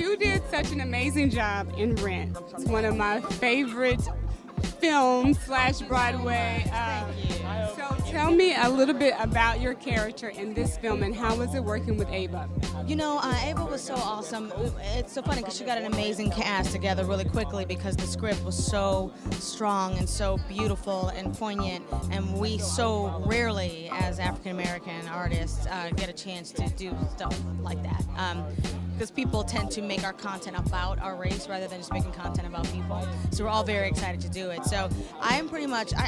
You did such an amazing job in Rent. It's one of my favorite films / Broadway. So tell me a little bit about your character in this film and how was it working with Ava? You know, Ava was so awesome. It's so funny because she got an amazing cast together really quickly because the script was so strong and so beautiful and poignant, and we so rarely, as African American artists, get a chance to do stuff like that. Because people tend to make our content about our race rather than just making content about people. So we're all very excited to do it. So I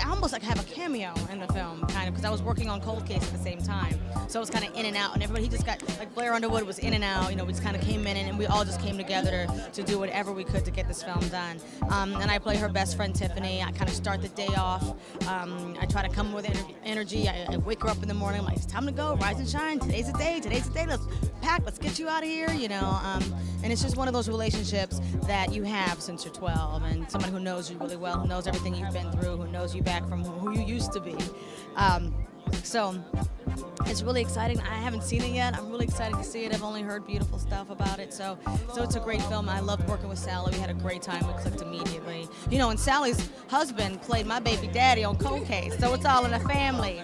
almost like have a cameo in the film, kind of, because I was working on Cold Case at the same time. So it was kind of in and out, and everybody, he just got, like Blair Underwood was in and out, you know, we just kind of came in and we all just came together to do whatever we could to get this film done. And I play her best friend, Tiffany. I kind of start the day off. I try to come with energy. I wake her up in the morning, I'm like, it's time to go, rise and shine, today's the day, let's pack, let's get you out of here, you know. And it's just one of those relationships that you have since you're 12, and somebody who knows you really well, who knows everything you've been through, who knows you back from who you used to be. So it's really exciting. I haven't seen it yet. I'm really excited to see it. I've only heard beautiful stuff about it. So it's a great film. I loved working with Sally. We had a great time. We clicked immediately. You know, and Sally's husband played my baby daddy on Cold Case. So it's all in the family.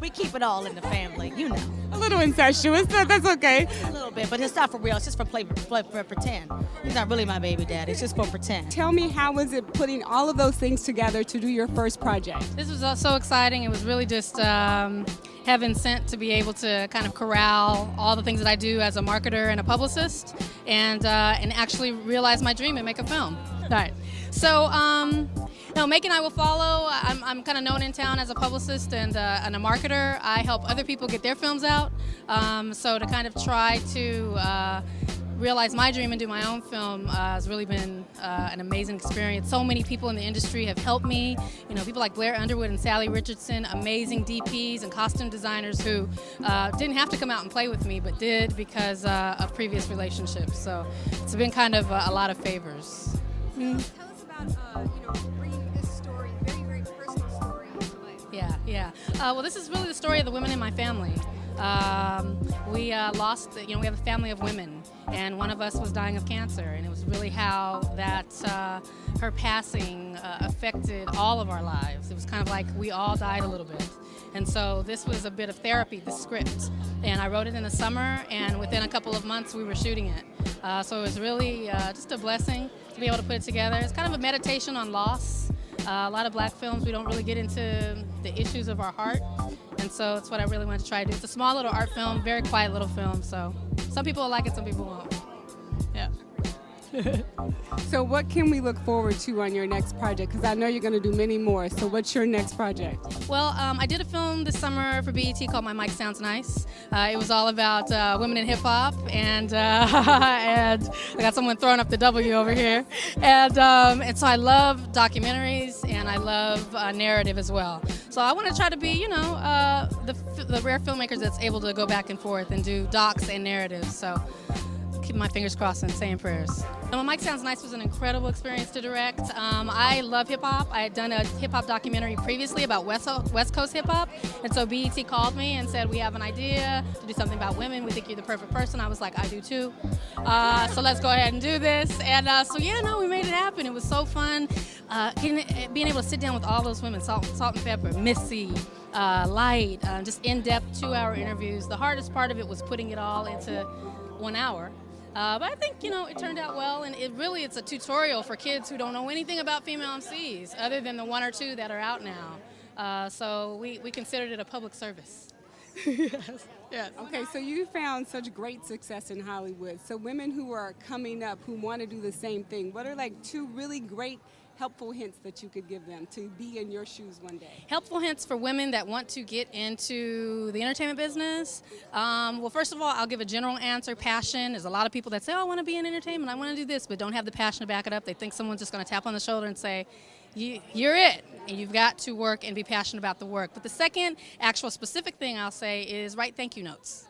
We keep it all in the family, you know. A little incestuous, that's okay. A little bit, but it's not for real. It's just for pretend. He's not really my baby daddy. It's just for pretend. Tell me, how was it putting all of those things together to do your first project? This was so exciting. It was really just heaven sent to be able to kind of corral all the things that I do as a marketer and a publicist, and actually realize my dream and make a film. All right. So, no, Make and I Will Follow. I'm kind of known in town as a publicist and a marketer. I help other people get their films out. So to kind of try to realize my dream and do my own film has really been an amazing experience. So many people in the industry have helped me. You know, people like Blair Underwood and Sally Richardson, amazing DPs and costume designers who didn't have to come out and play with me, but did because of previous relationships. So it's been kind of a lot of favors. Tell us about, bringing this story, very, very personal story to life. Yeah. Well, this is really the story of the women in my family. We lost, we have a family of women, and one of us was dying of cancer, and it was really how that her passing affected all of our lives. It was kind of like we all died a little bit. And so this was a bit of therapy, the script. And I wrote it in the summer, and within a couple of months we were shooting it. So it was really just a blessing to be able to put it together. It's kind of a meditation on loss. A lot of black films, we don't really get into the issues of our heart. And so it's what I really wanted to try to do. It's a small little art film, very quiet little film. So some people will like it, some people won't. Yeah. So what can we look forward to on your next project? Because I know you're going to do many more. So what's your next project? Well, I did a film this summer for BET called My Mic Sounds Nice. It was all about women in hip-hop, and I got someone throwing up the W over here. And so I love documentaries, and I love narrative as well. So I want to try to be, the rare filmmakers that's able to go back and forth and do docs and narratives. So keep my fingers crossed and saying prayers. My Mic Sounds Nice was an incredible experience to direct. I love hip-hop. I had done a hip-hop documentary previously about West Coast hip-hop, and so BET called me and said, we have an idea to do something about women. We think you're the perfect person. I was like, I do too. So let's go ahead and do this. And we made it happen. It was so fun. Being able to sit down with all those women, Salt and Pepper, Missy, Light, just in-depth 2-hour interviews. The hardest part of it was putting it all into 1 hour. But I think, it turned out well, and it's a tutorial for kids who don't know anything about female MCs, other than the 1 or 2 that are out now. So we considered it a public service. Yes. Okay, so you found such great success in Hollywood. So women who are coming up, who want to do the same thing, what are like 2 really great helpful hints that you could give them to be in your shoes one day? Helpful hints for women that want to get into the entertainment business. Well, first of all, I'll give a general answer. Passion. There's a lot of people that say, I want to be in entertainment, I want to do this, but don't have the passion to back it up. They think someone's just going to tap on the shoulder and say, you're it. And you've got to work and be passionate about the work. But the second actual specific thing I'll say is write thank you notes.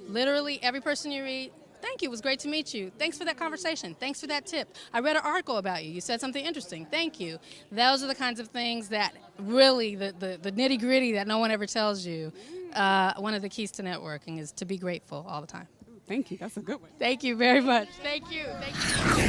Literally every person you read, thank you, it was great to meet you. Thanks for that conversation. Thanks for that tip. I read an article about you. You said something interesting. Thank you. Those are the kinds of things that really, the nitty gritty that no one ever tells you. One of the keys to networking is to be grateful all the time. Thank you. That's a good one. Thank you very much. Thank you. Thank you.